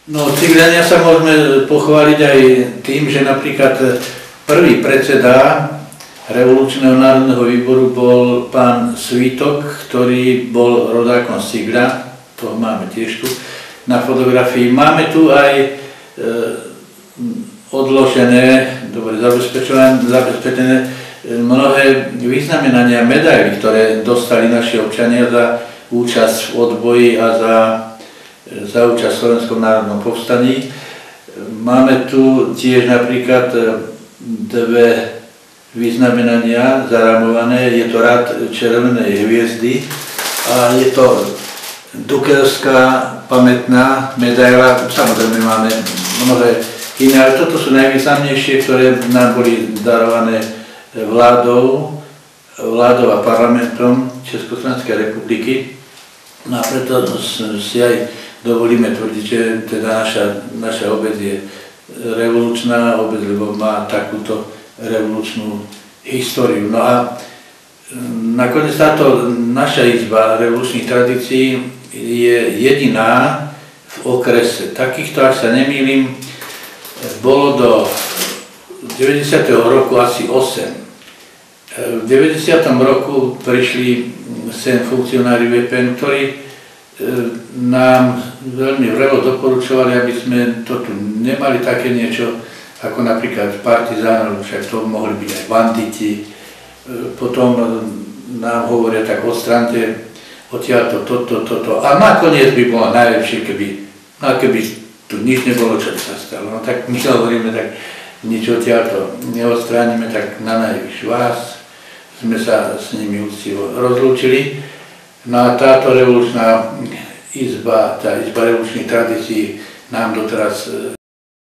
No, Cigľania sa môžeme pochváliť aj tým, že napríklad prvý predseda Revolučného národného výboru bol pán Svítok, ktorý bol rodákom z Cigľa, to máme tiež tu na fotografii. Máme tu aj odložené, dobre zabezpečené mnohé vyznamenania, medaily, ktoré dostali naši občania za účasť v odboji a za účasť v Slovenskom národnom povstaní. Máme tu tiež napríklad dve vyznamenania zaramované. Je to rad Červenej hviezdy a je to Dukelská pamätná medaila. Samozrejme máme mnohé iné, ale toto sú najvýznamnejšie, ktoré nám boli darované vládou a parlamentom Československej republiky. No a preto si aj dovolíme tvrdiť, že teda naša obec je revolučná obec, lebo má takúto revolučnú históriu. No a nakoniec táto naša izba revolučných tradícií je jediná v okrese. Takýchto, ak sa nemýlim, bolo do 90. roku asi 8. V 90. roku prišli sem funkcionári VPN, ktorí nám veľmi vrelo doporučovali, aby sme to tu nemali také niečo ako napríklad partizán, však to mohli byť aj banditi. Potom nám hovoria tak odstránte odtiaľto toto. A nakoniec by bolo najlepšie, keby tu nič nebolo, čo by sa stalo. No tak my hovoríme, tak nič odtiaľto neodstránime, tak na najvyš vás. Sme sa s nimi úctivo rozlúčili. No a táto revolučná izba, tá izba revolučných tradícií nám doteraz